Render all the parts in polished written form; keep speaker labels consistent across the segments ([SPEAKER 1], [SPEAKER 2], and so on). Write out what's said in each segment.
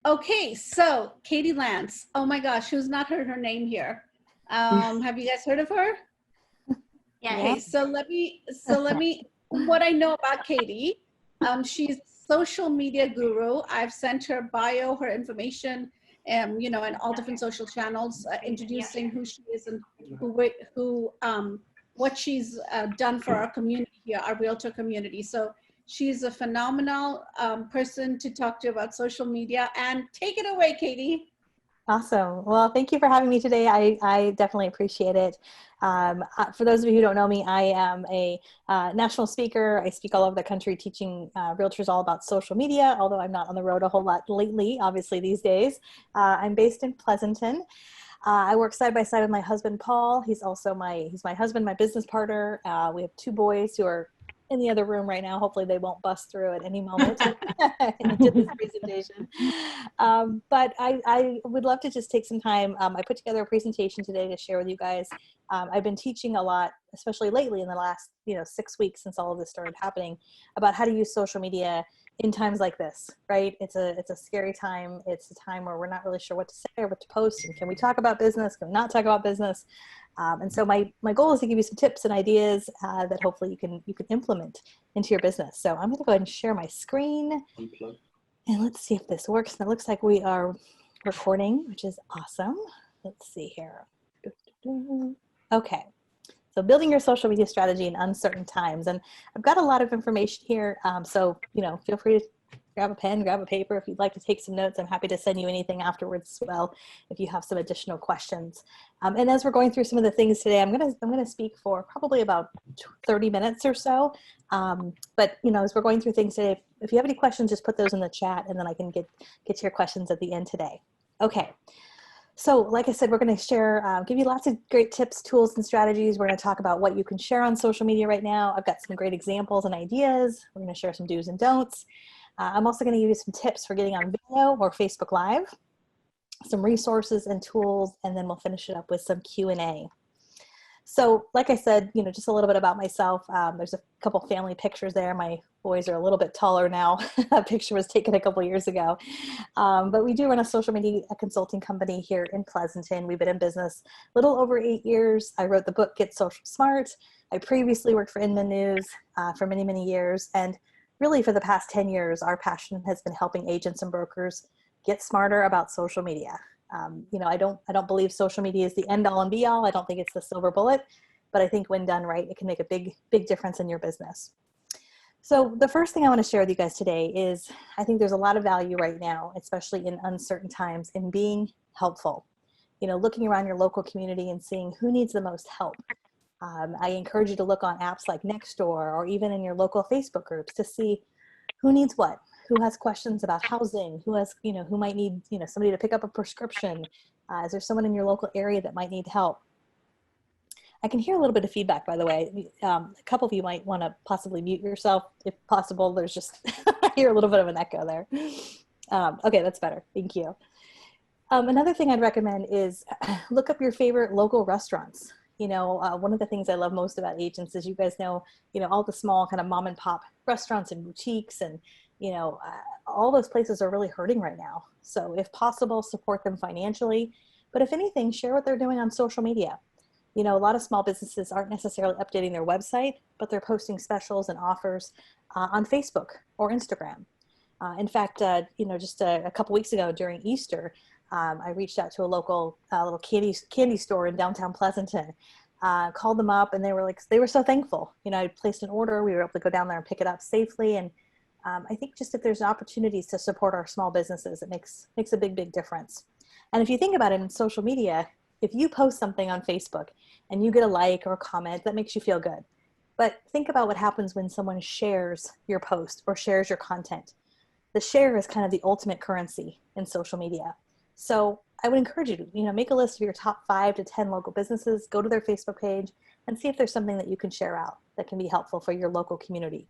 [SPEAKER 1] Okay, so Katie Lance. Oh my gosh, who's not heard her name here? Have you guys heard of her?
[SPEAKER 2] Yeah.
[SPEAKER 1] Okay, so let me what I know about Katie. She's a social media guru. I've sent her bio, her information, in all different social channels, introducing who she is and what she's done for our community here, our realtor community. So she's a phenomenal person to talk to about social media. And take it away, Katie.
[SPEAKER 2] Awesome. Well, thank you for having me today. I definitely appreciate it. For those of you who don't know me, I am a national speaker. I speak all over the country teaching realtors all about social media, although I'm not on the road a whole lot lately, obviously these days. I'm based in Pleasanton. I work side by side with my husband, Paul. He's my husband, my business partner. We have two boys who are in the other room right now. Hopefully they won't bust through at any moment into this presentation. But I would love to just take some time. I put together a presentation today to share with you guys. I've been teaching a lot, especially lately in the last 6 weeks since all of this started happening, about how to use social media in times like this, right? It's a scary time. It's a time where we're not really sure what to say or what to post. And can we talk about business? Can we not talk about business? And so my goal is to give you some tips and ideas that hopefully you can implement into your business. So I'm going to go ahead and share my screen. And let's see if this works. And it looks like we are recording, which is awesome. Let's see here. Okay. So building your social media strategy in uncertain times. And I've got a lot of information here. So, feel free to grab a pen, grab a paper. If you'd like to take some notes, I'm happy to send you anything afterwards as well, if you have some additional questions. And as we're going through some of the things today, I'm going to speak for probably about 30 minutes or so. But as we're going through things today, if you have any questions, just put those in the chat and then I can get to your questions at the end today. Okay. So like I said, we're going to share, give you lots of great tips, tools, and strategies. We're going to talk about what you can share on social media right now. I've got some great examples and ideas. We're going to share some do's and don'ts. I'm also going to give you some tips for getting on video or Facebook Live, some resources and tools, and then we'll finish it up with some Q&A. So like I said, just a little bit about myself. There's a couple family pictures there. My boys are a little bit taller now. That picture was taken a couple years ago. But we do run a social media consulting company here in Pleasanton. We've been in business a little over 8 years. I wrote the book, Get Social Smart. I previously worked for Inman News for many, many years. And really for the past 10 years, our passion has been helping agents and brokers get smarter about social media. I don't believe social media is the end all and be all. I don't think it's the silver bullet, but I think when done right, it can make a big, big difference in your business. So the first thing I want to share with you guys today is I think there's a lot of value right now, especially in uncertain times, in being helpful. Looking around your local community and seeing who needs the most help. I encourage you to look on apps like Nextdoor or even in your local Facebook groups to see who needs what. Who has questions about housing, who might need, somebody to pick up a prescription. Is there someone in your local area that might need help? I can hear a little bit of feedback, by the way. A couple of you might want to possibly mute yourself if possible. There's just, I hear a little bit of an echo there. Okay, that's better. Thank you. Another thing I'd recommend is look up your favorite local restaurants. One of the things I love most about agents is you guys know, all the small kind of mom and pop restaurants and boutiques and all those places are really hurting right now. So if possible, support them financially. But if anything, share what they're doing on social media. A lot of small businesses aren't necessarily updating their website, but they're posting specials and offers on Facebook or Instagram. In fact, just a couple weeks ago during Easter, I reached out to a local little candy store in downtown Pleasanton. Called them up and they were so thankful. I placed an order. We were able to go down there and pick it up safely. And I think just if there's opportunities to support our small businesses, it makes a big, big difference. And if you think about it in social media, if you post something on Facebook and you get a like or a comment, that makes you feel good. But think about what happens when someone shares your post or shares your content. The share is kind of the ultimate currency in social media. So I would encourage you to, make a list of your top 5 to 10 local businesses, go to their Facebook page and see if there's something that you can share out that can be helpful for your local community.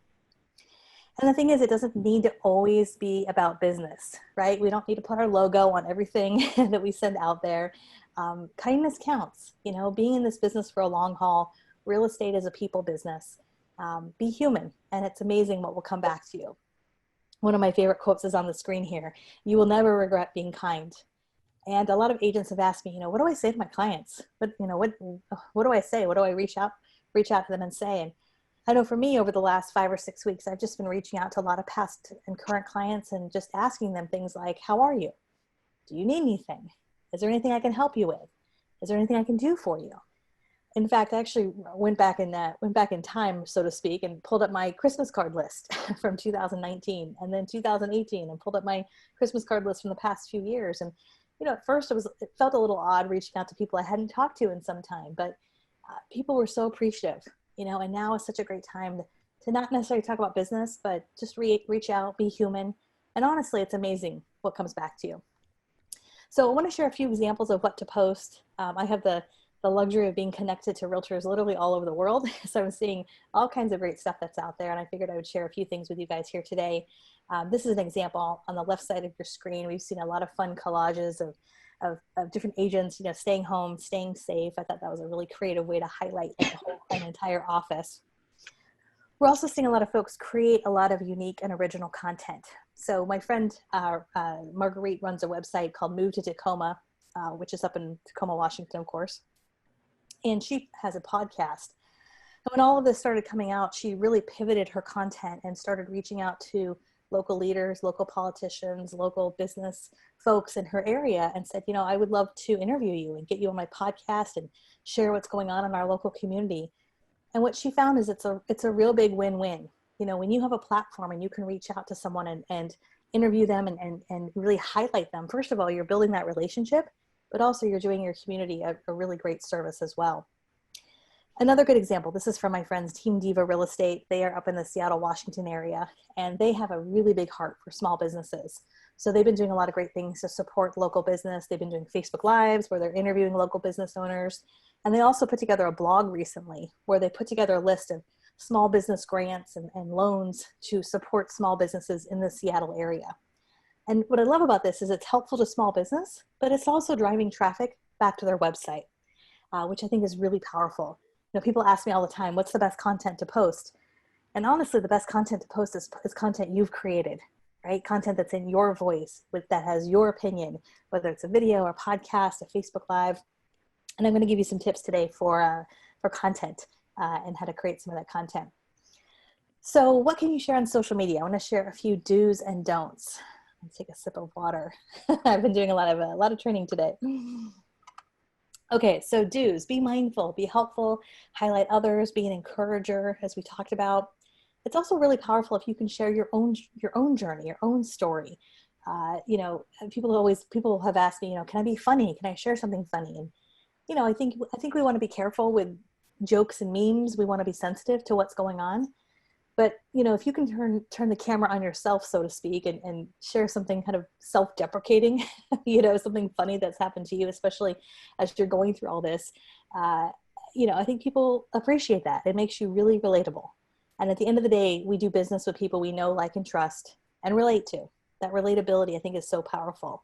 [SPEAKER 2] And the thing is, it doesn't need to always be about business, right? We don't need to put our logo on everything that we send out there. Kindness counts, being in this business for a long haul. Real estate is a people business. Be human, and it's amazing what will come back to you. One of my favorite quotes is on the screen here. You will never regret being kind. And a lot of agents have asked me, what do I say to my clients? What do I say? What do I reach out to them and say? And I know for me, over the last 5 or 6 weeks, I've just been reaching out to a lot of past and current clients and just asking them things like, how are you? Do you need anything? Is there anything I can help you with? Is there anything I can do for you? In fact, I actually went back in time, so to speak, and pulled up my Christmas card list from 2019 and then 2018, and pulled up my Christmas card list from the past few years. And at first it felt a little odd reaching out to people I hadn't talked to in some time, but people were so appreciative, and now is such a great time to not necessarily talk about business, but just reach out, be human. And honestly, it's amazing what comes back to you. So I want to share a few examples of what to post. I have the luxury of being connected to realtors literally all over the world. So I'm seeing all kinds of great stuff that's out there. And I figured I would share a few things with you guys here today. This is an example on the left side of your screen. We've seen a lot of fun collages of different agents, staying home, staying safe. I thought that was a really creative way to highlight an entire office. We're also seeing a lot of folks create a lot of unique and original content. So my friend Marguerite runs a website called Move to Tacoma, which is up in Tacoma, Washington, of course. And she has a podcast. And when all of this started coming out, she really pivoted her content and started reaching out to local leaders, local politicians, local business folks in her area and said, I would love to interview you and get you on my podcast and share what's going on in our local community. And what she found is it's a real big win-win. When you have a platform and you can reach out to someone and interview them and really highlight them, first of all, you're building that relationship, but also you're doing your community a really great service as well. Another good example, this is from my friends, Team Diva Real Estate. They are up in the Seattle, Washington area, and they have a really big heart for small businesses. So they've been doing a lot of great things to support local business. They've been doing Facebook Lives where they're interviewing local business owners. And they also put together a blog recently where they put together a list of small business grants and loans to support small businesses in the Seattle area. And what I love about this is it's helpful to small business, but it's also driving traffic back to their website, which I think is really powerful. People ask me all the time, what's the best content to post? And honestly, the best content to post is content you've created, right? Content that's in your voice, that has your opinion, whether it's a video or podcast, a Facebook Live. And I'm going to give you some tips today for content and how to create some of that content. So what can you share on social media? I want to share a few do's and don'ts. Let's take a sip of water. I've been doing a lot of training today. Okay, so do's: be mindful, be helpful, highlight others, be an encourager, as we talked about. It's also really powerful if you can share your own journey, your own story. People have asked me, can I be funny? Can I share something funny? And I think we want to be careful with jokes and memes. We want to be sensitive to what's going on. But, if you can turn the camera on yourself, so to speak, and share something kind of self-deprecating, something funny that's happened to you, especially as you're going through all this, I think people appreciate that. It makes you really relatable. And at the end of the day, we do business with people we know, like, and trust and relate to. That relatability, I think, is so powerful.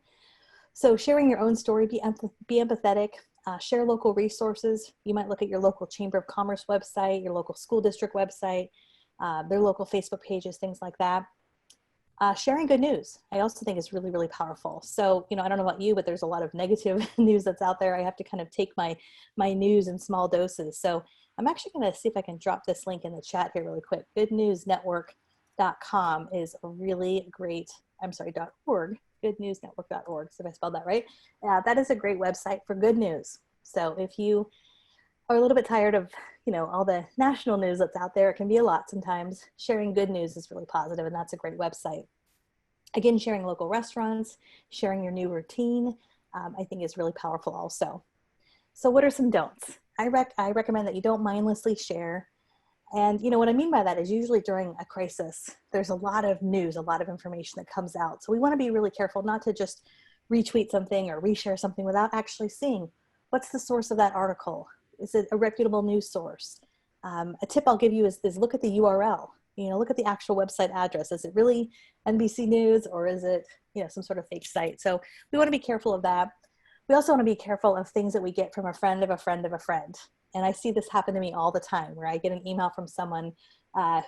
[SPEAKER 2] So sharing your own story, be empathetic, share local resources. You might look at your local Chamber of Commerce website, your local school district website, their local Facebook pages, things like that. Sharing good news, I also think, is really, really powerful. So, I don't know about you, but there's a lot of negative news that's out there. I have to kind of take my news in small doses. So I'm actually going to see if I can drop this link in the chat here really quick. goodnewsnetwork.com is a really great, .org, goodnewsnetwork.org, so if I spelled that right. That is a great website for good news. So if you are a little bit tired of, all the national news that's out there, it can be a lot sometimes. Sharing good news is really positive, and that's a great website. Again, sharing local restaurants, sharing your new routine, I think is really powerful also. So what are some don'ts? I recommend that you don't mindlessly share. And what I mean by that is usually during a crisis, there's a lot of news, a lot of information that comes out. So we want to be really careful not to just retweet something or reshare something without actually seeing what's the source of that article. Is it a reputable news source? A tip I'll give you is look at the URL. Look at the actual website address. Is it really NBC News, or is it some sort of fake site? So we want to be careful of that. We also want to be careful of things that we get from a friend of a friend of a friend. And I see this happen to me all the time, where I get an email from someone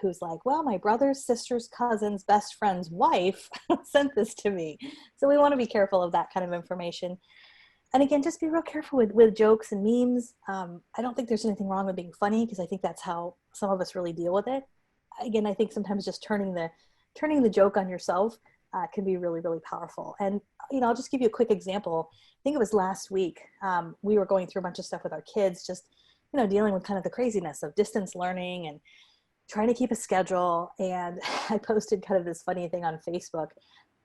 [SPEAKER 2] who's like, well, my brother's sister's cousin's best friend's wife sent this to me. So we want to be careful of that kind of information. And again, just be real careful with jokes and memes. I don't think there's anything wrong with being funny, because I think that's how some of us really deal with it. Again, I think sometimes just turning the joke on yourself can be really, really powerful. And, I'll just give you a quick example. I think it was last week. We were going through a bunch of stuff with our kids, just, dealing with kind of the craziness of distance learning and trying to keep a schedule. And I posted kind of this funny thing on Facebook,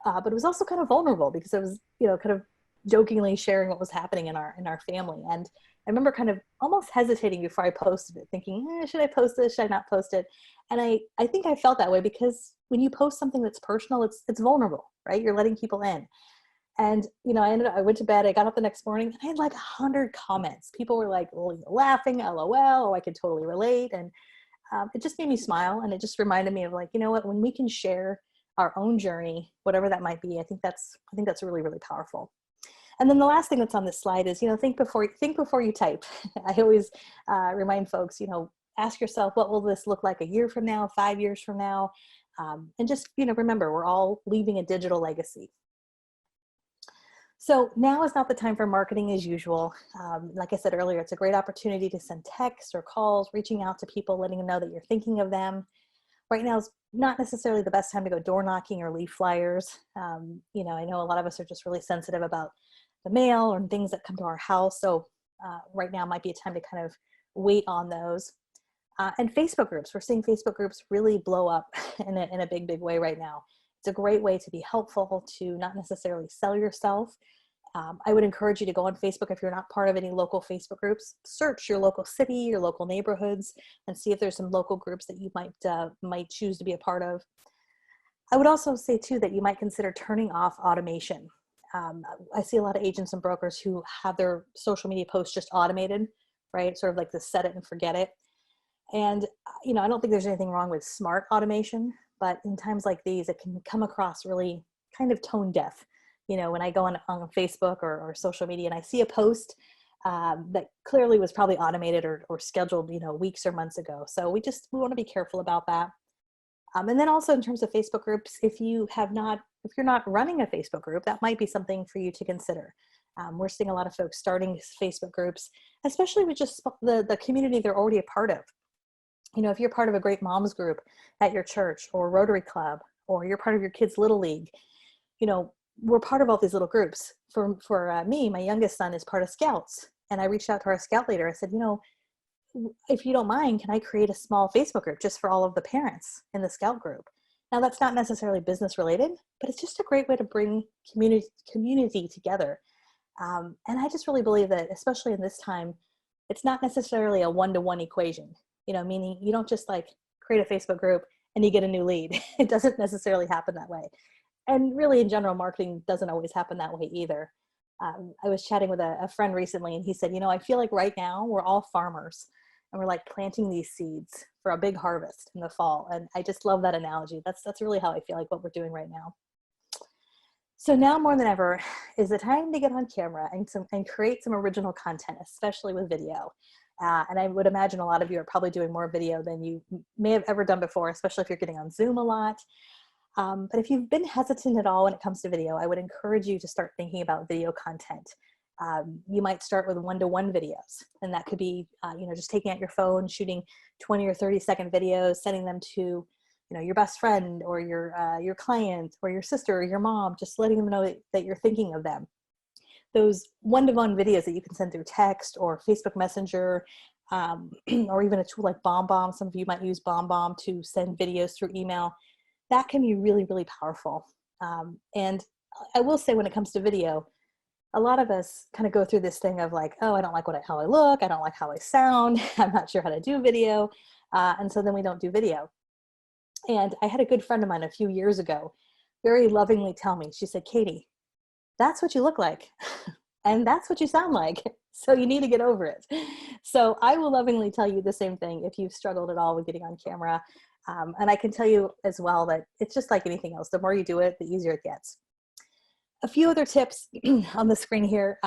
[SPEAKER 2] but it was also kind of vulnerable because it was, kind of jokingly sharing what was happening in our family. And I remember kind of almost hesitating before I posted it, thinking, should I post this? Should I not post it? And I think I felt that way because when you post something that's personal, it's vulnerable, right? You're letting people in. And, I went to bed, I got up the next morning and I had like 100 comments. People were like laughing, LOL, oh, I could totally relate. And it just made me smile. And it just reminded me of like, when we can share our own journey, whatever that might be, I think that's really, really powerful. And then the last thing that's on this slide is, think before you type. I always remind folks, ask yourself, what will this look like a year from now, 5 years from now? And just, remember, we're all leaving a digital legacy. So now is not the time for marketing as usual. Like I said earlier, it's a great opportunity to send texts or calls, reaching out to people, letting them know that you're thinking of them. Right now is not necessarily the best time to go door knocking or leave flyers. I know a lot of us are just really sensitive about the mail or things that come to our house. So right now might be a time to kind of wait on those. And Facebook groups, we're seeing Facebook groups really blow up in a big, big way right now. It's a great way to be helpful, to not necessarily sell yourself. I would encourage you to go on Facebook if you're not part of any local Facebook groups. Search your local city, your local neighborhoods, and see if there's some local groups that you might choose to be a part of. I would also say too that you might consider turning off automation. I see a lot of agents and brokers who have their social media posts just automated, right? Sort of like the set it and forget it. And, I don't think there's anything wrong with smart automation, but in times like these, it can come across really kind of tone deaf. When I go on Facebook or social media and I see a post that clearly was probably automated or scheduled, weeks or months ago. So we want to be careful about that. And then also in terms of Facebook groups, if you're not running a Facebook group, that might be something for you to consider. We're seeing a lot of folks starting Facebook groups, especially with just the community they're already a part of. If you're part of a Great Moms group at your church or Rotary Club, or you're part of your kids' Little League, we're part of all these little groups. For me, my youngest son is part of Scouts. And I reached out to our Scout leader. I said, if you don't mind, can I create a small Facebook group just for all of the parents in the Scout group? Now, that's not necessarily business related, but it's just a great way to bring community together. And I just really believe that, especially in this time, it's not necessarily a one-to-one equation, meaning you don't just like create a Facebook group and you get a new lead. It doesn't necessarily happen that way. And really in general, marketing doesn't always happen that way either. I was chatting with a friend recently and he said, I feel like right now we're all farmers and we're like planting these seeds for a big harvest in the fall. And I just love that analogy. That's really how I feel like what we're doing right now. So now more than ever is the time to get on camera and create some original content, especially with video. And I would imagine a lot of you are probably doing more video than you may have ever done before, especially if you're getting on Zoom a lot. But if you've been hesitant at all when it comes to video, I would encourage you to start thinking about video content. You might start with one-to-one videos, and that could be, just taking out your phone, shooting 20 or 30-second videos, sending them to, your best friend or your client or your sister or your mom, just letting them know that you're thinking of them. Those one-to-one videos that you can send through text or Facebook Messenger, or even a tool like BombBomb. Some of you might use BombBomb to send videos through email. That can be really, really powerful. And I will say when it comes to video, a lot of us kind of go through this thing of like, oh, I don't like how I look. I don't like how I sound. I'm not sure how to do video. And so then we don't do video. And I had a good friend of mine a few years ago very lovingly tell me, she said, Katie, that's what you look like. And that's what you sound like. So you need to get over it. So I will lovingly tell you the same thing if you've struggled at all with getting on camera. And I can tell you as well that it's just like anything else. The more you do it, the easier it gets. A few other tips on the screen here.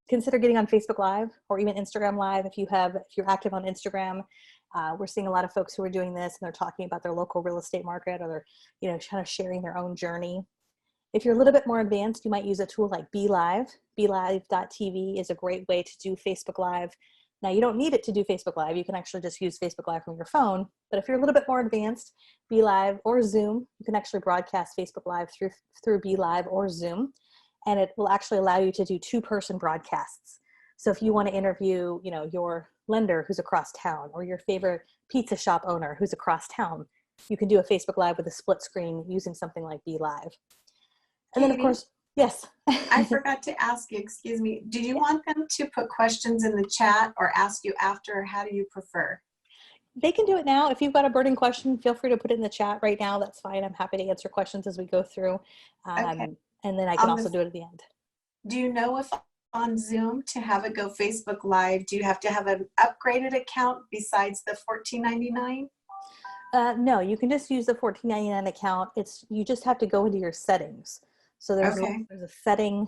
[SPEAKER 2] Consider getting on Facebook Live or even Instagram Live if you're active on Instagram. We're seeing a lot of folks who are doing this and they're talking about their local real estate market, or they're, kind of sharing their own journey. If you're a little bit more advanced, you might use a tool like BeLive. BeLive.tv is a great way to do Facebook Live. Now, you don't need it to do Facebook Live. You can actually just use Facebook Live from your phone. But if you're a little bit more advanced, BeLive or Zoom, you can actually broadcast Facebook Live through BeLive or Zoom. And it will actually allow you to do two-person broadcasts. So if you want to interview, your lender who's across town, or your favorite pizza shop owner who's across town, you can do a Facebook Live with a split screen using something like BeLive. And then, of course, yes.
[SPEAKER 3] I forgot to ask you, excuse me, did you want them to put questions in the chat or ask you after, or how do you prefer?
[SPEAKER 2] They can do it now. If you've got a burning question, feel free to put it in the chat right now. That's fine. I'm happy to answer questions as we go through.
[SPEAKER 3] Okay.
[SPEAKER 2] And then I can also do it at the end.
[SPEAKER 3] Do you know if on Zoom to have it go Facebook Live, do you have to have an upgraded account besides the $14.99?
[SPEAKER 2] No, you can just use the $14.99 account. You just have to go into your settings. So there's a setting.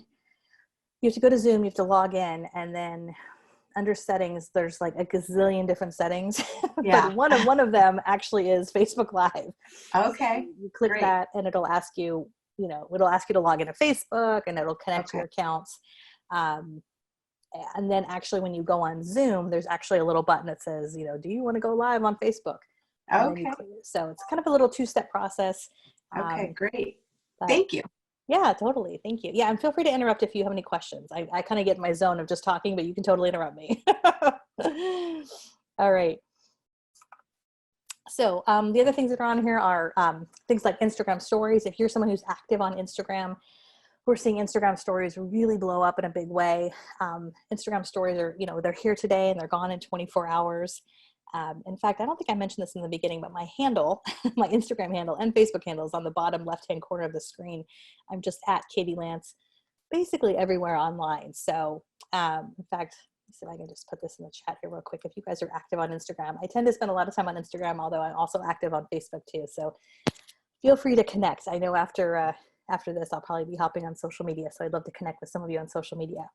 [SPEAKER 2] You have to go to Zoom, you have to log in, and then under settings, there's like a gazillion different settings.
[SPEAKER 3] Yeah.
[SPEAKER 2] But one of them actually is Facebook Live.
[SPEAKER 3] Okay.
[SPEAKER 2] So you click that and it'll ask you, it'll ask you to log into Facebook, and it'll connect your accounts. And then actually when you go on Zoom, there's actually a little button that says, do you want to go live on Facebook?
[SPEAKER 3] Okay.
[SPEAKER 2] So it's kind of a little two-step process.
[SPEAKER 3] Okay, great. Thank you.
[SPEAKER 2] Yeah, totally. Thank you. Yeah, and feel free to interrupt if you have any questions. I kind of get in my zone of just talking, but you can totally interrupt me. All right. So the other things that are on here are things like Instagram stories. If you're someone who's active on Instagram, we're seeing Instagram stories really blow up in a big way. Instagram stories are, they're here today and they're gone in 24 hours. In fact, I don't think I mentioned this in the beginning, but my handle, my Instagram handle and Facebook handle is on the bottom left-hand corner of the screen. I'm just at Katie Lance, basically everywhere online. So in fact, let's see if I can just put this in the chat here real quick. If you guys are active on Instagram, I tend to spend a lot of time on Instagram, although I'm also active on Facebook too. So feel free to connect. I know after this, I'll probably be hopping on social media. So I'd love to connect with some of you on social media.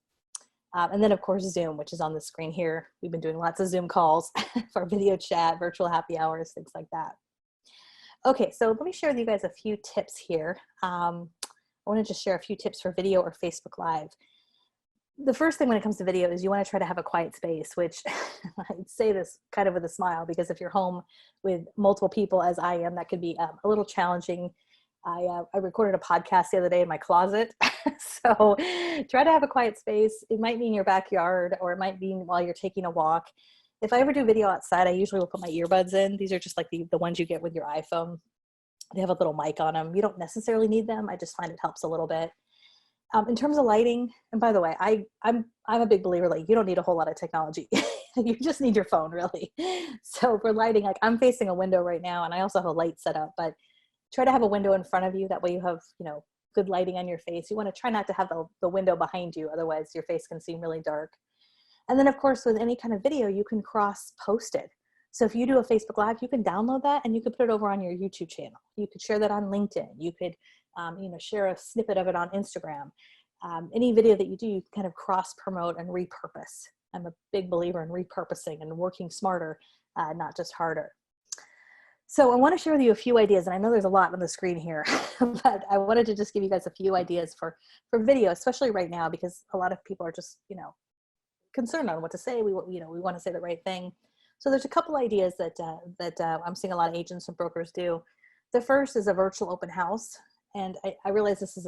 [SPEAKER 2] And then of course, Zoom, which is on the screen here. We've been doing lots of Zoom calls for video chat, virtual happy hours, things like that. Okay, so let me share with you guys a few tips here. I want to just share a few tips for video or Facebook Live. The first thing when it comes to video is you want to try to have a quiet space, which I'd say this kind of with a smile, because if you're home with multiple people, as I am, that could be a little challenging. I recorded a podcast the other day in my closet. So try to have a quiet space. It might be in your backyard, or it might be while you're taking a walk. If I ever do video outside, I usually will put my earbuds in. These are just like the ones you get with your iPhone. They have a little mic on them. You don't necessarily need them. I just find it helps a little bit. In terms of lighting, and by the way, I'm a big believer, like you don't need a whole lot of technology. You just need your phone, really. So for lighting, like I'm facing a window right now, and I also have a light set up, but try to have a window in front of you. That way you have, good lighting on your face. You want to try not to have the window behind you. Otherwise your face can seem really dark. And then of course, with any kind of video, you can cross post it. So if you do a Facebook Live, you can download that and you could put it over on your YouTube channel. You could share that on LinkedIn. You could, share a snippet of it on Instagram. Any video that you do, you kind of cross promote and repurpose. I'm a big believer in repurposing and working smarter, not just harder. So I want to share with you a few ideas, and I know there's a lot on the screen here, but I wanted to just give you guys a few ideas for video, especially right now, because a lot of people are just, concerned on what to say. We want to say the right thing. So there's a couple ideas that I'm seeing a lot of agents and brokers do. The first is a virtual open house, and I realize this is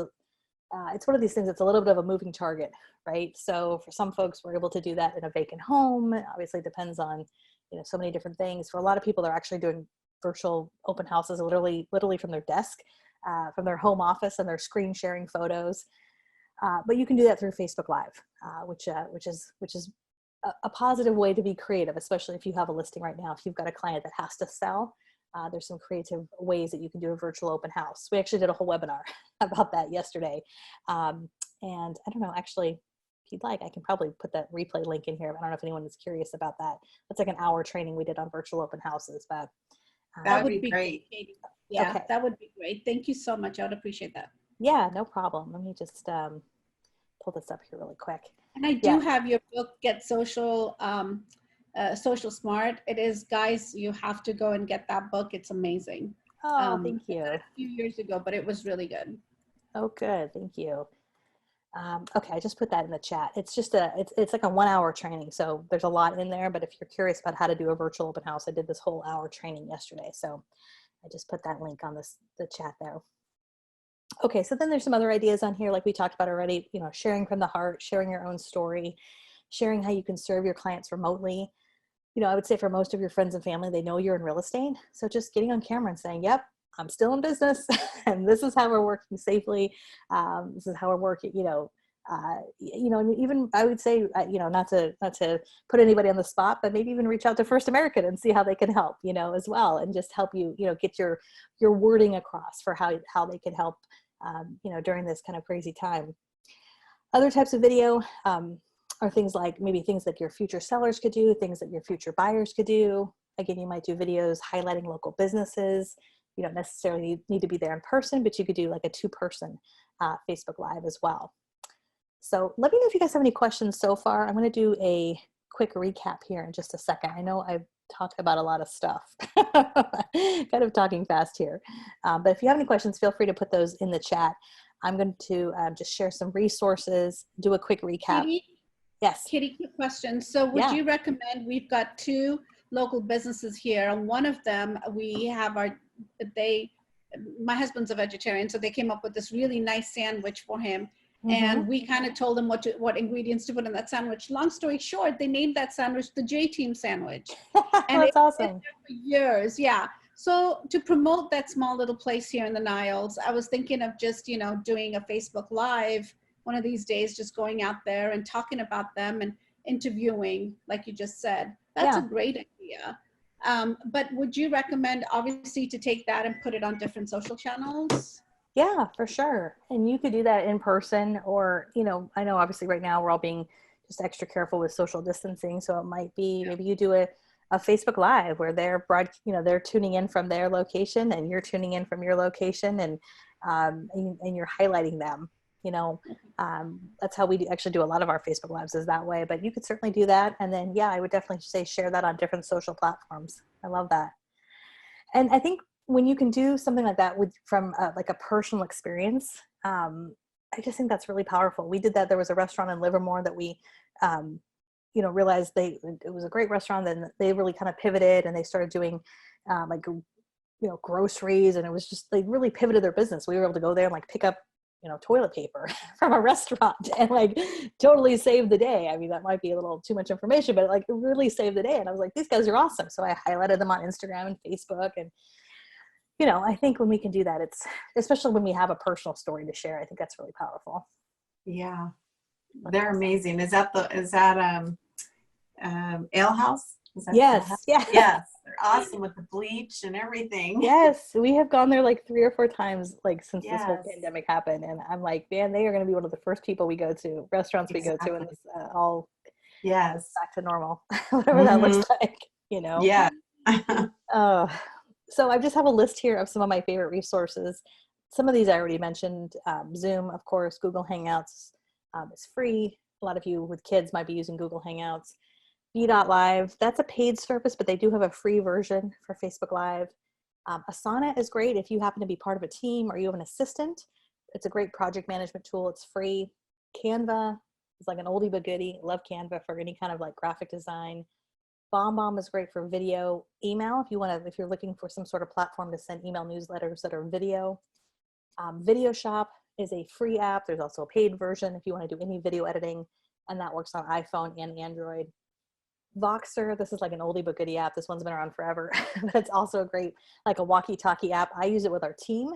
[SPEAKER 2] it's one of these things that's a little bit of a moving target, right? So for some folks, we're able to do that in a vacant home. It obviously depends on, so many different things. For a lot of people, they're actually doing virtual open houses literally from their desk, from their home office, and they're screen sharing photos. But you can do that through Facebook Live, which is a positive way to be creative, especially if you have a listing right now. If you've got a client that has to sell, there's some creative ways that you can do a virtual open house. We actually did a whole webinar about that yesterday. And I don't know, actually, if you'd like, I can probably put that replay link in here. I don't know if anyone is curious about that. That's like an hour training we did on virtual open houses, but
[SPEAKER 3] that would be great.
[SPEAKER 1] Yeah,
[SPEAKER 2] okay.
[SPEAKER 1] That would be great. Thank you so much. I would appreciate that.
[SPEAKER 2] Yeah, no problem. Let me just pull this up here really quick.
[SPEAKER 1] And I do have your book, Get Social, Social Smart. It is, guys, you have to go and get that book. It's amazing.
[SPEAKER 2] Oh, thank
[SPEAKER 1] I
[SPEAKER 2] you.
[SPEAKER 1] read it a few years ago, but it was really good.
[SPEAKER 2] Oh, good. Thank you. Okay, I just put that in the chat. It's just it's like a 1-hour training. So there's a lot in there, but if you're curious about how to do a virtual open house, I did this whole hour training yesterday. So I just put that link on the chat there. Okay, so then there's some other ideas on here, like we talked about already, you know, sharing from the heart, sharing your own story, sharing how you can serve your clients remotely. You know, I would say for most of your friends and family, they know you're in real estate. So just getting on camera and saying, yep, I'm still in business and this is how we're working safely. This is how we're working, and even I would say, not to put anybody on the spot, but maybe even reach out to First American and see how they can help, as well, and just help you, get your wording across for how they can help, during this kind of crazy time. Other types of video are things like your future sellers could do, things that your future buyers could do. Again, you might do videos highlighting local businesses. You don't necessarily need to be there in person, but you could do like a 2-person Facebook Live as well. So let me know if you guys have any questions so far. I'm going to do a quick recap here in just a second. I know I've talked about a lot of stuff, kind of talking fast here. But if you have any questions, feel free to put those in the chat. I'm going to just share some resources, do a quick recap.
[SPEAKER 1] Katie?
[SPEAKER 2] Yes.
[SPEAKER 1] Katie, quick question. So would you recommend, we've got 2 local businesses here, and one of them we have my husband's a vegetarian, so they came up with this really nice sandwich for him. And we kind of told them what ingredients to put in that sandwich. Long story short, they named that sandwich the J-Team sandwich. And
[SPEAKER 2] that's awesome.
[SPEAKER 1] For years, yeah. So to promote that small little place here in the Niles, I was thinking of just, doing a Facebook Live one of these days, just going out there and talking about them and interviewing, like you just said. That's a great idea. But would you recommend, obviously, to take that and put it on different social channels?
[SPEAKER 2] Yeah, for sure. And you could do that in person, or, I know obviously right now we're all being just extra careful with social distancing. So it might be, maybe you do a Facebook Live where they're tuning in from their location and you're tuning in from your location, and you're highlighting them. That's how we actually do a lot of our Facebook Lives, is that way. But you could certainly do that. And then, I would definitely say share that on different social platforms. I love that. And I think when you can do something like that from like a personal experience, I just think that's really powerful. We did that. There was a restaurant in Livermore that we, realized it was a great restaurant, and they really kind of pivoted and they started doing groceries, and it was just, they really pivoted their business. We were able to go there and pick up toilet paper from a restaurant and totally save the day. I mean, that might be a little too much information, but it really saved the day. And I was like, these guys are awesome. So I highlighted them on Instagram and Facebook. And, I think when we can do that, it's, especially when we have a personal story to share, I think that's really powerful.
[SPEAKER 3] Yeah. They're amazing. Is that Ale House?
[SPEAKER 2] Yes. Yeah.
[SPEAKER 3] Yes. They're awesome with the bleach and everything.
[SPEAKER 2] Yes. We have gone there 3 or 4 times, since this whole pandemic happened. And I'm like, man, they are going to be one of the first people we go to, restaurants we go to, and this all back to normal, whatever that looks like,
[SPEAKER 3] Yeah.
[SPEAKER 2] So I just have a list here of some of my favorite resources. Some of these I already mentioned. Zoom, of course. Google Hangouts is free. A lot of you with kids might be using Google Hangouts. Be.live, that's a paid service, but they do have a free version for Facebook Live. Asana is great if you happen to be part of a team or you have an assistant. It's a great project management tool. It's free. Canva is like an oldie but goodie. Love Canva for any kind of graphic design. BombBomb is great for video. Email, if you're looking for some sort of platform to send email newsletters that are video. Video Shop is a free app. There's also a paid version if you want to do any video editing, and that works on iPhone and Android. Voxer, this is like an oldie but goodie app. This one's been around forever, but it's also a great, a walkie-talkie app. I use it with our team.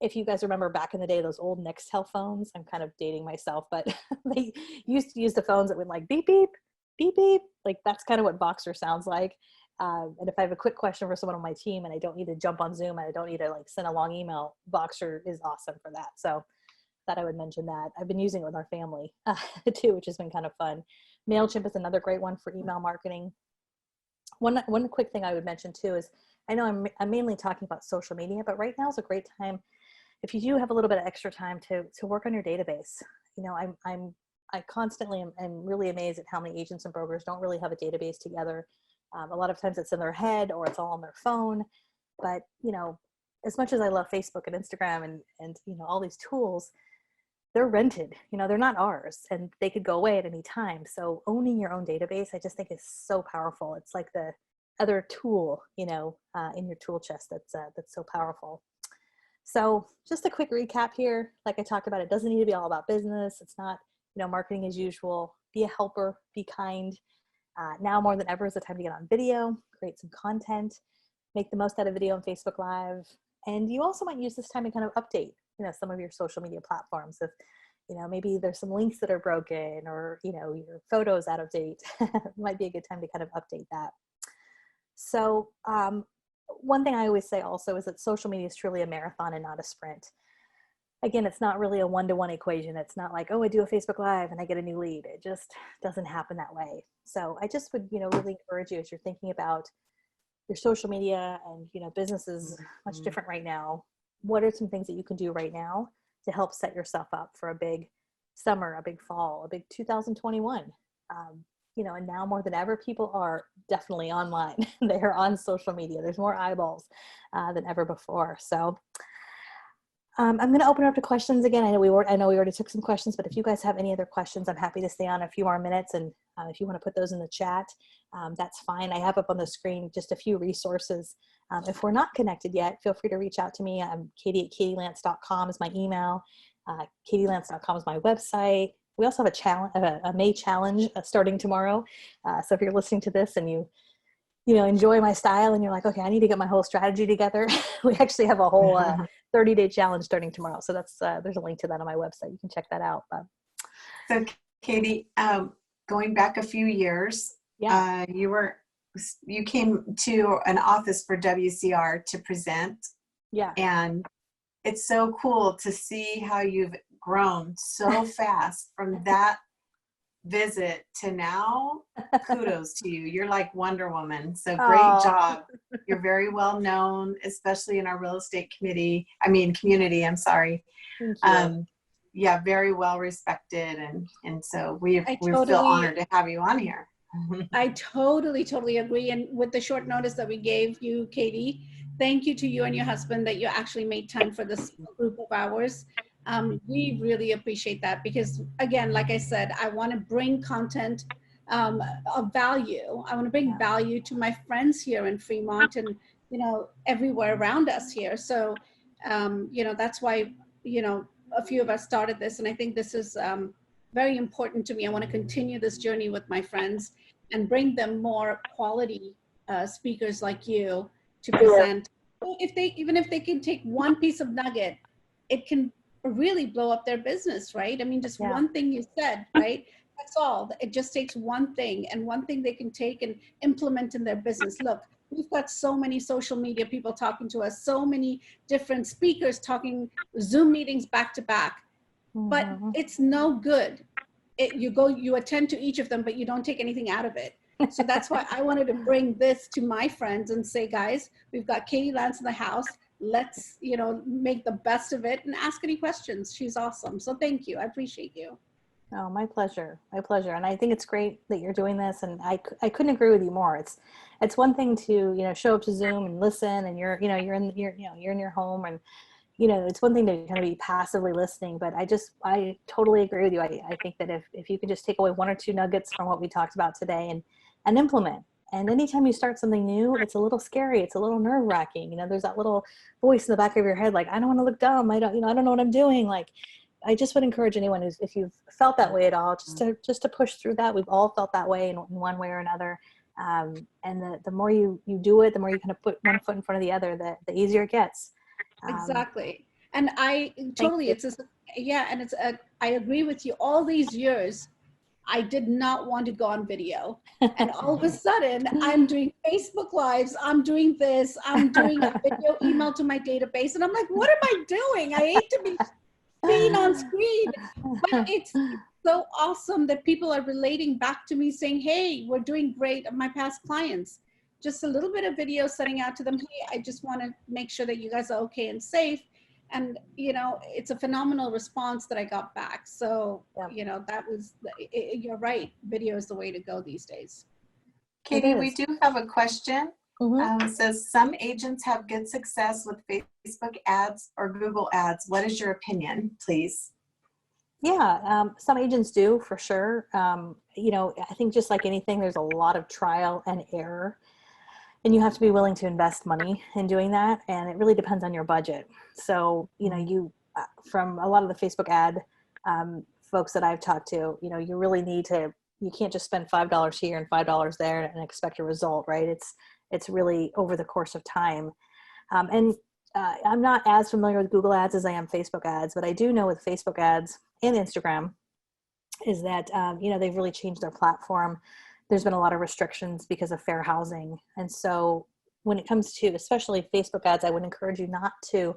[SPEAKER 2] If you guys remember back in the day, those old Nextel phones, I'm kind of dating myself, but they used to use the phones that went beep, beep, beep, beep. That's kind of what Voxer sounds like. And if I have a quick question for someone on my team and I don't need to jump on Zoom and I don't need to send a long email, Voxer is awesome for that. So thought I would mention that. I've been using it with our family too, which has been kind of fun. MailChimp is another great one for email marketing. One quick thing I would mention too is, I know I'm mainly talking about social media, but right now is a great time if you do have a little bit of extra time to work on your database. I'm I constantly am really amazed at how many agents and brokers don't really have a database together. A lot of times it's in their head or it's all on their phone. But, you know, as much as I love Facebook and Instagram and you know, all these tools, they're rented, you know, they're not ours, and they could go away at any time. So owning your own database, I just think is so powerful. It's like the other tool, you know, in your tool chest that's so powerful. So just a quick recap here. Like I talked about, it doesn't need to be all about business. It's not, you know, marketing as usual. Be a helper, be kind. Now more than ever is the time to get on video, create some content, make the most out of video on Facebook Live. And you also might use this time to kind of update, you know, some of your social media platforms. If, you know, maybe there's some links that are broken or, you know, your photos out of date, it might be a good time to kind of update that. So one thing I always say also is that social media is truly a marathon and not a sprint. Again, it's not really a one-to-one equation. It's not like, oh, I do a Facebook Live and I get a new lead. It just doesn't happen that way. So I just would, you know, really encourage you as you're thinking about your social media, and, you know, business is much different right now. What are some things that you can do right now to help set yourself up for a big summer, a big fall, a big 2021? You know, and now more than ever, people are definitely online. They're on social media. There's more eyeballs than ever before. So I'm going to open up to questions again. I know we already took some questions, but if you guys have any other questions, I'm happy to stay on a few more minutes. And if you want to put those in the chat, that's fine. I have up on the screen just a few resources. If we're not connected yet, feel free to reach out to me. Katie@katielance.com is my email. Katielance.com is my website. We also have a challenge, a May challenge starting tomorrow. So if you're listening to this and you know, enjoy my style and you're like, okay, I need to get my whole strategy together, we actually have a whole 30-day challenge starting tomorrow. So that's there's a link to that on my website. You can check that out.
[SPEAKER 3] So Katie, going back a few years,
[SPEAKER 2] yeah,
[SPEAKER 3] you came to an office for WCR to present.
[SPEAKER 2] Yeah.
[SPEAKER 3] And it's so cool to see how you've grown so fast from that visit to now. Kudos to you. You're like Wonder Woman. So great job. You're very well known, especially in our real estate community. I'm sorry.
[SPEAKER 2] Thank you.
[SPEAKER 3] Yeah, very well respected. And so we feel honored to have you on here.
[SPEAKER 1] I totally agree. And with the short notice that we gave you, Katie, thank you to you and your husband that you actually made time for this group of hours. We really appreciate that because, again, like I said, I want to bring content of value. I want to bring value to my friends here in Fremont and, you know, everywhere around us here. So, you know, that's why, you know, a few of us started this. And I think this is very important to me. I want to continue this journey with my friends and bring them more quality speakers like you to present. Even if they can take one piece of nugget, it can really blow up their business, right? I mean, just one thing you said, right? That's all. It just takes one thing, and one thing they can take and implement in their business. Look, we've got so many social media people talking to us, so many different speakers talking Zoom meetings back to back, but it's no good. You attend to each of them, but you don't take anything out of it. So that's why I wanted to bring this to my friends and say, guys, we've got Katie Lance in the house. Let's, you know, make the best of it and ask any questions. She's awesome. So thank you. I appreciate you.
[SPEAKER 2] Oh, my pleasure. My pleasure. And I think it's great that you're doing this. And I couldn't agree with you more. It's one thing to, you know, show up to Zoom and listen, and you're in your home, and, you know, it's one thing to kind of be passively listening, but I totally agree with you. I think that if you can just take away one or two nuggets from what we talked about today and implement. And anytime you start something new, it's a little scary. It's a little nerve wracking. You know, there's that little voice in the back of your head, like, I don't want to look dumb. I don't know what I'm doing. Like, I just would encourage anyone if you've felt that way at all, just to push through that. We've all felt that way in one way or another. And the more you do it, the more you kind of put one foot in front of the other, the easier it gets.
[SPEAKER 1] Exactly. And I totally, I agree with you. All these years, I did not want to go on video. And all of a sudden, I'm doing Facebook Lives. I'm doing this. I'm doing a video email to my database. And I'm like, what am I doing? I hate to be seen on screen. But it's so awesome that people are relating back to me saying, hey, we're doing great. My past clients, just a little bit of video sending out to them. Hey, I just want to make sure that you guys are okay and safe. And, you know, it's a phenomenal response that I got back. So,
[SPEAKER 2] Yeah.
[SPEAKER 1] you know, that was, you're right. Video is the way to go these days.
[SPEAKER 3] Katie, we do have a question. It says, some agents have good success with Facebook ads or Google ads. What is your opinion, please?
[SPEAKER 2] Yeah, some agents do for sure. You know, I think just like anything, there's a lot of trial and error, and you have to be willing to invest money in doing that. And it really depends on your budget. So, you know, from a lot of the Facebook ad folks that I've talked to, you know, you really need to, you can't just spend $5 here and $5 there and expect a result, right? It's really over the course of time. I'm not as familiar with Google ads as I am Facebook ads, but I do know with Facebook ads and Instagram is that, you know, they've really changed their platform. There's been a lot of restrictions because of fair housing. And so when it comes to especially Facebook ads, I would encourage you not to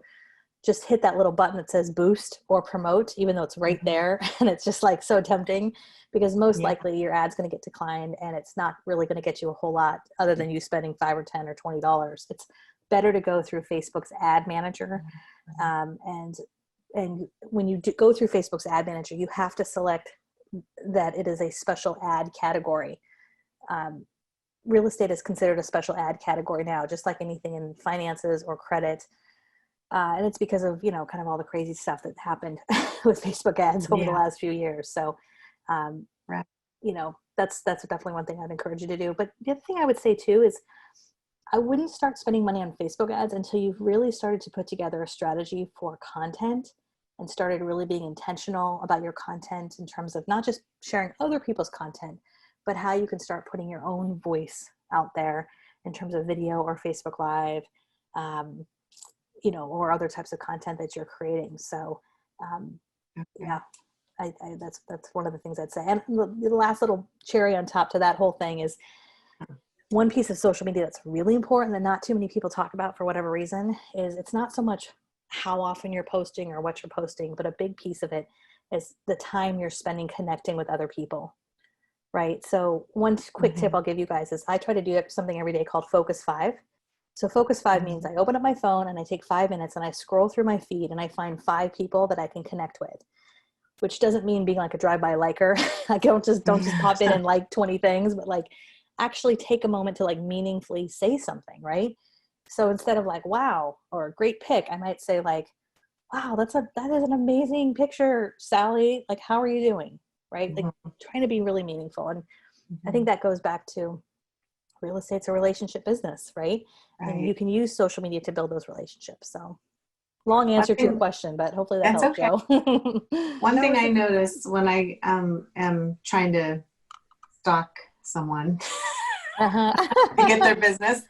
[SPEAKER 2] just hit that little button that says boost or promote, even though it's right there. And it's just like so tempting, because most likely your ad's going to get declined and it's not really going to get you a whole lot other than you spending $5 or $10 or $20. It's better to go through Facebook's ad manager. And when you go through Facebook's ad manager, you have to select that it is a special ad category. Real estate is considered a special ad category now, just like anything in finances or credit. And it's because of, you know, kind of all the crazy stuff that happened with Facebook ads over the last few years. So, you know, that's definitely one thing I'd encourage you to do. But the other thing I would say too is I wouldn't start spending money on Facebook ads until you've really started to put together a strategy for content and started really being intentional about your content in terms of not just sharing other people's content, but how you can start putting your own voice out there in terms of video or Facebook Live, you know, or other types of content that you're creating. So, yeah, that's one of the things I'd say. And the last little cherry on top to that whole thing is one piece of social media that's really important that not too many people talk about for whatever reason is it's not so much how often you're posting or what you're posting, but a big piece of it is the time you're spending connecting with other people, right? So one quick tip I'll give you guys is I try to do something every day called Focus 5. So Focus 5 means I open up my phone and I take 5 minutes and I scroll through my feed and I find 5 people that I can connect with, which doesn't mean being like a drive-by liker. Like don't just pop in and like 20 things, but like actually take a moment to like meaningfully say something, right? So instead of like, wow, or great pic, I might say like, wow, that is an amazing picture, Sally. Like, how are you doing? Right? Like trying to be really meaningful. And I think that goes back to real estate's a relationship business, right? And you can use social media to build those relationships. So long answer to your question, but hopefully that helps,
[SPEAKER 3] okay.
[SPEAKER 2] Joe.
[SPEAKER 3] One thing I noticed when I am trying to stalk someone to get their business,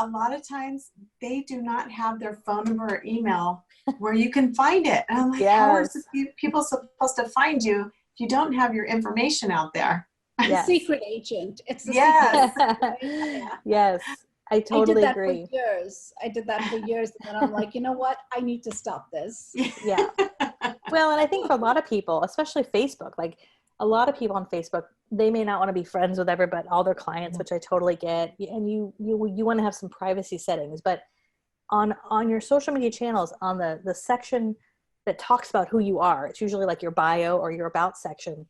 [SPEAKER 3] a lot of times they do not have their phone number or email where you can find it. And I'm like, how are people supposed to find you if you don't have your information out there?
[SPEAKER 1] The secret agent. It's the
[SPEAKER 3] secret
[SPEAKER 1] agent.
[SPEAKER 2] Yes, I totally agree.
[SPEAKER 1] I did that for years. And then I'm like, you know what? I need to stop this.
[SPEAKER 2] Yeah. Well, and I think for a lot of people, especially Facebook, like a lot of people on Facebook, they may not want to be friends with all their clients, which I totally get. And you want to have some privacy settings, but on your social media channels, on the section that talks about who you are, it's usually like your bio or your about section,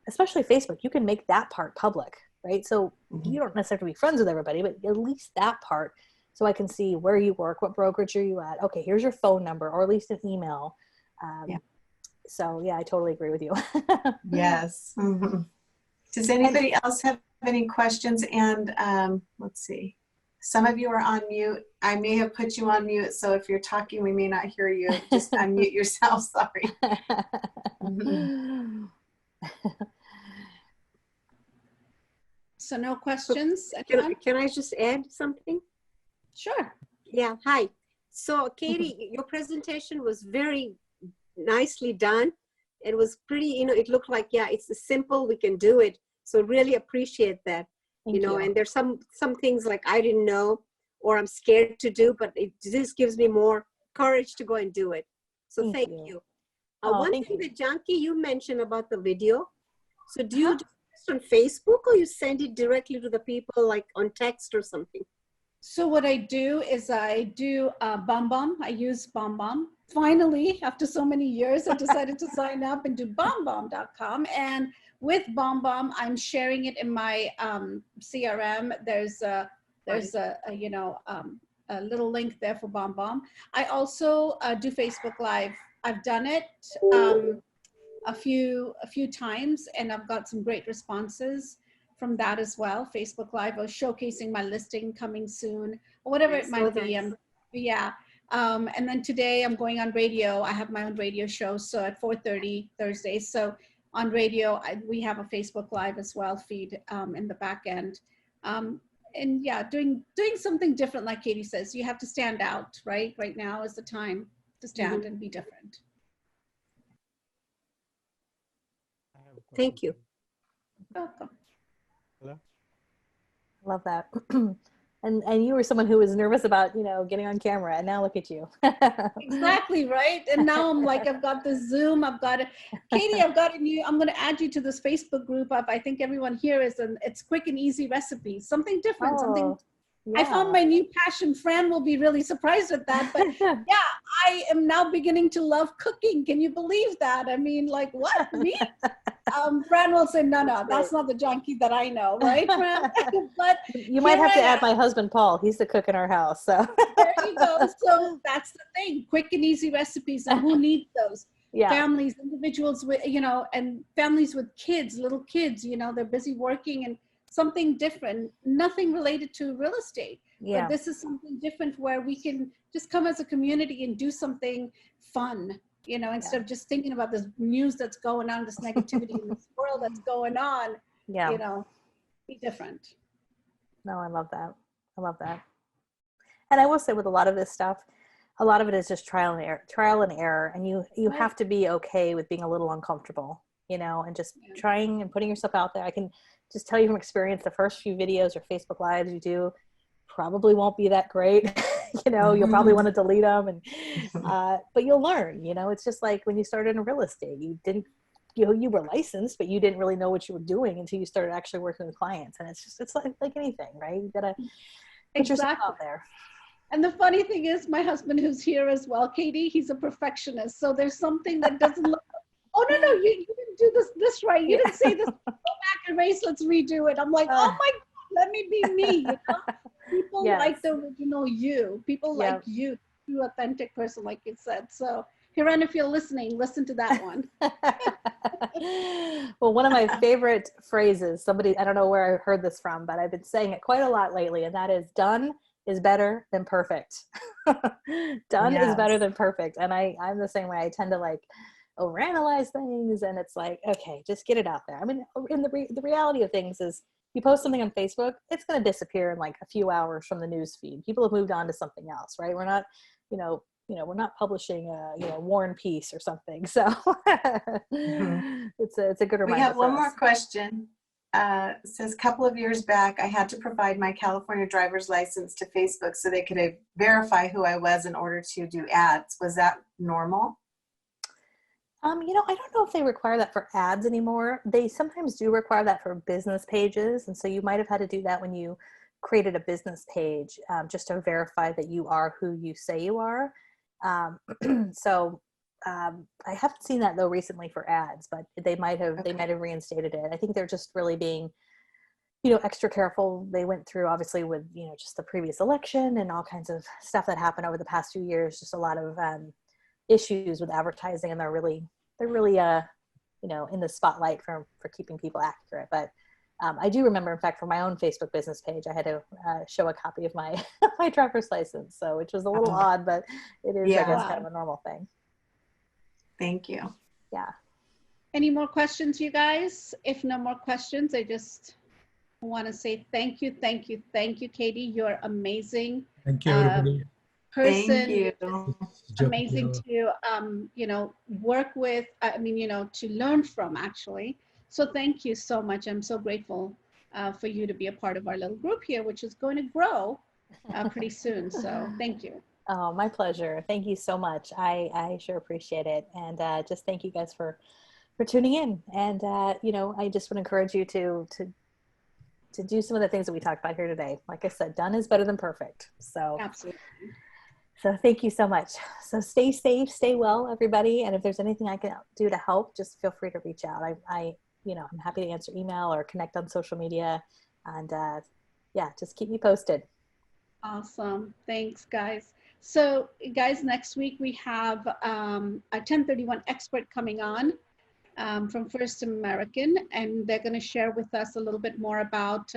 [SPEAKER 2] especially Facebook, you can make that part public, right? So you don't necessarily be friends with everybody, but at least that part, so I can see where you work, what brokerage are you at? Okay, here's your phone number, or at least an email. So yeah, I totally agree with you.
[SPEAKER 3] Yes. Does anybody else have any questions? And let's see. Some of you are on mute. I may have put you on mute, so if you're talking, we may not hear you. Just unmute yourself. Sorry.
[SPEAKER 1] So no questions?
[SPEAKER 4] Can I just add something?
[SPEAKER 1] Sure.
[SPEAKER 4] Yeah, hi. So Katie, your presentation was very nicely done. It was pretty, it looked like, it's simple, we can do it. So really appreciate that,
[SPEAKER 2] Thank you.
[SPEAKER 4] And there's some things like I didn't know or I'm scared to do, but this gives me more courage to go and do it. So thank you. One thing that Janki, you mentioned about the video. So do you do this on Facebook or you send it directly to the people like on text or something?
[SPEAKER 1] So what I do is I do BombBomb. I use BombBomb. Finally, after so many years, I decided to sign up and do BombBomb.com. And with BombBomb, I'm sharing it in my CRM. There's a little link there for BombBomb. I also do Facebook Live. I've done it a few times, and I've got some great responses from that as well. Facebook Live, or showcasing my listing coming soon, or whatever it might be. Yeah. And then today I'm going on radio. I have my own radio show. So at 4:30 Thursdays. So on radio, we have a Facebook Live as well feed in the back end. And yeah, doing something different, like Katie says. You have to stand out, right? Right now is the time to stand and be different.
[SPEAKER 4] Thank you.
[SPEAKER 1] Welcome.
[SPEAKER 5] Hello?
[SPEAKER 2] Love that. And you were someone who was nervous about, getting on camera, and now look at you.
[SPEAKER 1] Exactly, right? And now I'm like, I've got the Zoom, Katie, I'm going to add you to this Facebook group of, I think everyone here is, and it's quick and easy recipes, something different, I found my new passion. Fran will be really surprised with that, but yeah, I am now beginning to love cooking. Can you believe that? I mean, like, what, me? Fran will say, no, that's not the Janki that I know, right, Fran? But
[SPEAKER 2] you might have to add my husband, Paul. He's the cook in our house, so.
[SPEAKER 1] There you go. So that's the thing, quick and easy recipes, and who needs those?
[SPEAKER 2] Yeah.
[SPEAKER 1] Families, individuals with, and families with kids, little kids, they're busy working, and something different, nothing related to real estate.
[SPEAKER 2] Yeah.
[SPEAKER 1] But this is something different where we can just come as a community and do something fun, instead of just thinking about this news that's going on, this negativity in this world that's going on, be different.
[SPEAKER 2] No, I love that. I love that. And I will say with a lot of this stuff, a lot of it is just trial and error. And you have to be okay with being a little uncomfortable, and just trying and putting yourself out there. I can just tell you from experience, the first few videos or Facebook Lives you do probably won't be that great. You'll probably want to delete them, but you'll learn. It's just like when you started in real estate, you were licensed, but you didn't really know what you were doing until you started actually working with clients. And it's like anything, right? You gotta put yourself out there.
[SPEAKER 1] And the funny thing is, my husband, who's here as well, Katie, he's a perfectionist. So there's something that doesn't look. Oh no, you didn't do this right. You didn't say this. Go back, erase. Let's redo it. I'm like, oh my God, let me be me. People like the original you. People like you, true authentic person, like you said. So, Hiran, if you're listening, listen to that one.
[SPEAKER 2] Well, one of my favorite phrases, I don't know where I heard this from, but I've been saying it quite a lot lately, and that is, done is better than perfect. Done is better than perfect. And I'm the same way. I tend to overanalyze things, and it's like, okay, just get it out there. I mean, in the reality of things is, you post something on Facebook, it's going to disappear in like a few hours from the news feed. People have moved on to something else, right? We're not, we're not publishing a War and Peace or something. So it's a good reminder.
[SPEAKER 3] We have one more question. It says, a couple of years back, I had to provide my California driver's license to Facebook so they could verify who I was in order to do ads. Was that normal?
[SPEAKER 2] I don't know if they require that for ads anymore. They sometimes do require that for business pages. And so you might have had to do that when you created a business page, just to verify that you are who you say you are. I haven't seen that though recently for ads, but they might have reinstated it. I think they're just really being, extra careful. They went through, obviously, with, just the previous election and all kinds of stuff that happened over the past few years, just a lot of issues with advertising, and they're really in the spotlight for keeping people accurate. But I do remember, in fact, for my own Facebook business page, I had to show a copy of my my driver's license, which was a little odd, but it is, I guess, kind of a normal thing.
[SPEAKER 3] Thank you.
[SPEAKER 2] Yeah.
[SPEAKER 1] Any more questions, you guys? If no more questions, I just want to say thank you, Katie. You're amazing.
[SPEAKER 5] Thank you, everybody.
[SPEAKER 1] Person.
[SPEAKER 3] Thank you.
[SPEAKER 1] Amazing to work with, to learn from, actually. So thank you so much. I'm so grateful for you to be a part of our little group here, which is going to grow pretty soon. So thank you.
[SPEAKER 2] Oh, my pleasure. Thank you so much. I sure appreciate it. And just thank you guys for tuning in. And I just would encourage you to do some of the things that we talked about here today. Like I said, done is better than perfect. So
[SPEAKER 1] Absolutely.
[SPEAKER 2] So thank you so much. So stay safe, stay well, everybody. And if there's anything I can do to help, just feel free to reach out. I'm happy to answer email or connect on social media. And yeah, just keep me posted.
[SPEAKER 1] Awesome. Thanks, guys. So guys, next week we have a 1031 expert coming on from First American, and they're going to share with us a little bit more about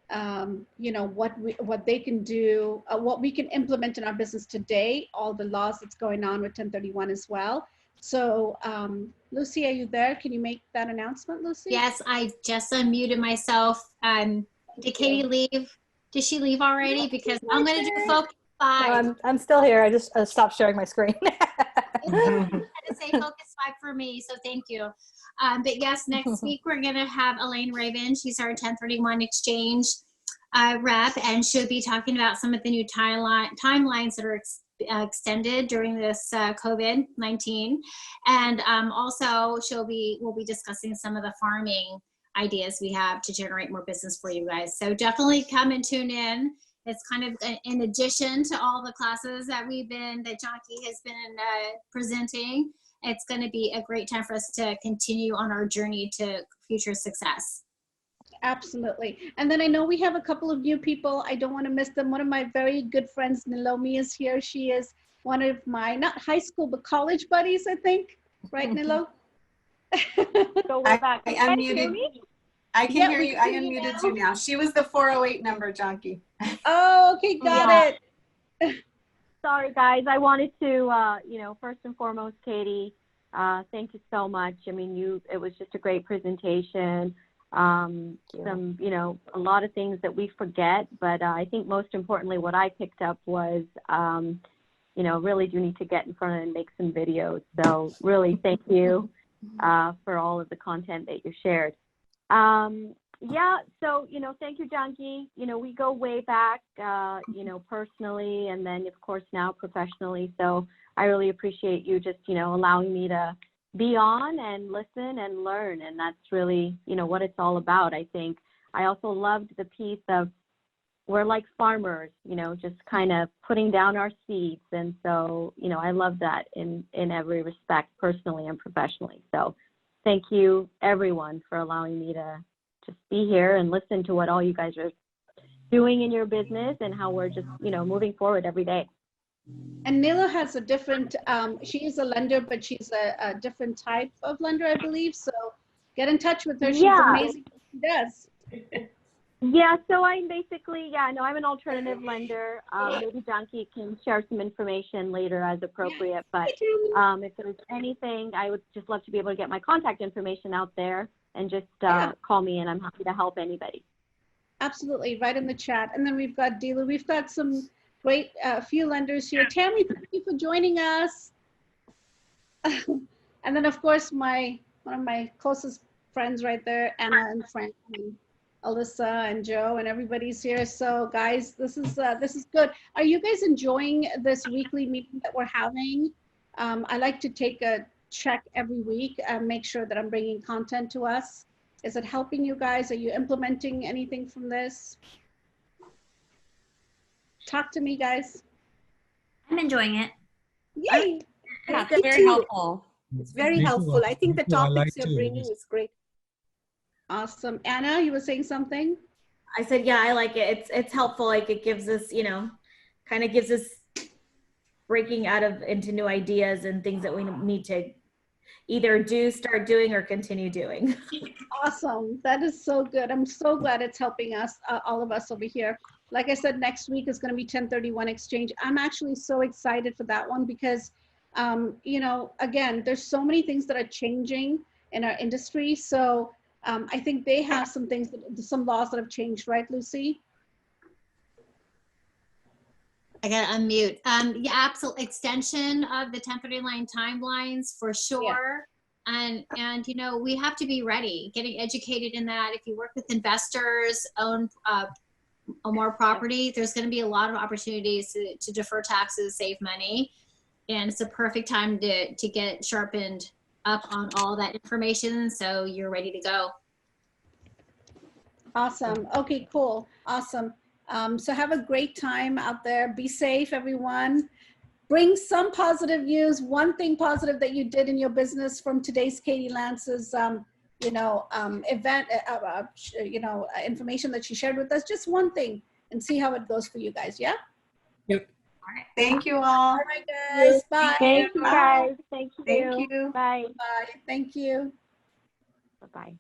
[SPEAKER 1] what they can do, what we can implement in our business today, all the laws that's going on with 1031 as well. So Lucy, are you there? Can you make that announcement, Lucy?
[SPEAKER 6] Yes, I just unmuted myself. Did Katie leave? Did she leave already? Because I'm going to do Focus 5.
[SPEAKER 2] No, I'm still here. I just stopped sharing my screen.
[SPEAKER 6] I had to say Focus 5 for me, so thank you. But yes, next week we're going to have Elaine Raven. She's our 1031 exchange rep, and she'll be talking about some of the new timelines that are extended during this COVID-19. And also we'll be discussing some of the farming ideas we have to generate more business for you guys. So definitely come and tune in. It's kind of in addition to all the classes that Janki has been presenting. It's going to be a great time for us to continue on our journey to future success.
[SPEAKER 1] Absolutely. And then I know we have a couple of new people. I don't want to miss them. One of my very good friends, Nilomi, is here. She is one of my, not high school, but college buddies, I think. Right, Nilo?
[SPEAKER 7] So we're back.
[SPEAKER 3] I unmuted. I can hear you. I unmuted you now. She was the 408 number, Janki.
[SPEAKER 1] Oh, okay. Got it.
[SPEAKER 7] Sorry, guys. I wanted to, first and foremost, Katie, thank you so much. I mean, it was just a great presentation. A lot of things that we forget, but I think most importantly, what I picked up was, really do need to get in front and make some videos. So really thank you for all of the content that you shared. Thank you, Janki. We go way back, personally, and then of course now professionally. So I really appreciate you just, allowing me to be on and listen and learn. And that's really, what it's all about. I think I also loved the piece of we're like farmers, just kind of putting down our seeds. And so, I love that in every respect, personally and professionally. So thank you, everyone, for allowing me to just be here and listen to what all you guys are doing in your business and how we're just, moving forward every day.
[SPEAKER 1] And Nilo has a different, she is a lender, but she's a different type of lender, I believe. So get in touch with her. She's amazing what she does.
[SPEAKER 7] Yeah, so I'm basically, I'm an alternative lender. Maybe Janki can share some information later as appropriate. But if there's anything, I would just love to be able to get my contact information out there and just call me, and I'm happy to help anybody.
[SPEAKER 1] Absolutely, right in the chat. And then we've got Dila. We've got some great few lenders here. Tammy, thank you for joining us. And then, of course, one of my closest friends right there, Anna and Frank and Alyssa and Joe, and everybody's here. So guys, this is good. Are you guys enjoying this weekly meeting that we're having? I like to take a check every week and make sure that I'm bringing content to us. Is it helping you guys? Are you implementing anything from this? Talk to me, guys.
[SPEAKER 8] I'm enjoying it.
[SPEAKER 1] Yay!
[SPEAKER 4] It's very helpful. It's very helpful. I think the topics you're bringing is great.
[SPEAKER 1] Awesome. Anna, you were saying something?
[SPEAKER 8] I said, yeah, I like it. It's helpful. Like it gives us, kind of gives us breaking out into new ideas and things that we need to either start doing or continue doing.
[SPEAKER 1] Awesome. That is so good. I'm so glad it's helping us, all of us over here. Like I said, next week is going to be 1031 exchange. I'm actually so excited for that one because, again, there's so many things that are changing in our industry. So I think they have some laws that have changed, right, Lucy?
[SPEAKER 6] I got to unmute. Yeah, absolute extension of the 1039 timelines for sure. Yeah. And we have to be ready, getting educated in that. If you work with investors, own more property, there's going to be a lot of opportunities to defer taxes, save money. And it's a perfect time to get sharpened up on all that information so you're ready to go.
[SPEAKER 1] Awesome. Okay, cool. Awesome. So have a great time out there. Be safe, everyone. Bring some positive news. One thing positive that you did in your business from today's Katie Lance's, event, information that she shared with us. Just one thing, and see how it goes for you guys. Yeah.
[SPEAKER 5] Yep.
[SPEAKER 3] Thank you all.
[SPEAKER 1] All right, guys. Bye.
[SPEAKER 7] Thank you, guys. Thank you.
[SPEAKER 3] Thank you.
[SPEAKER 7] Bye.
[SPEAKER 1] Bye. Thank you.
[SPEAKER 7] Bye-bye.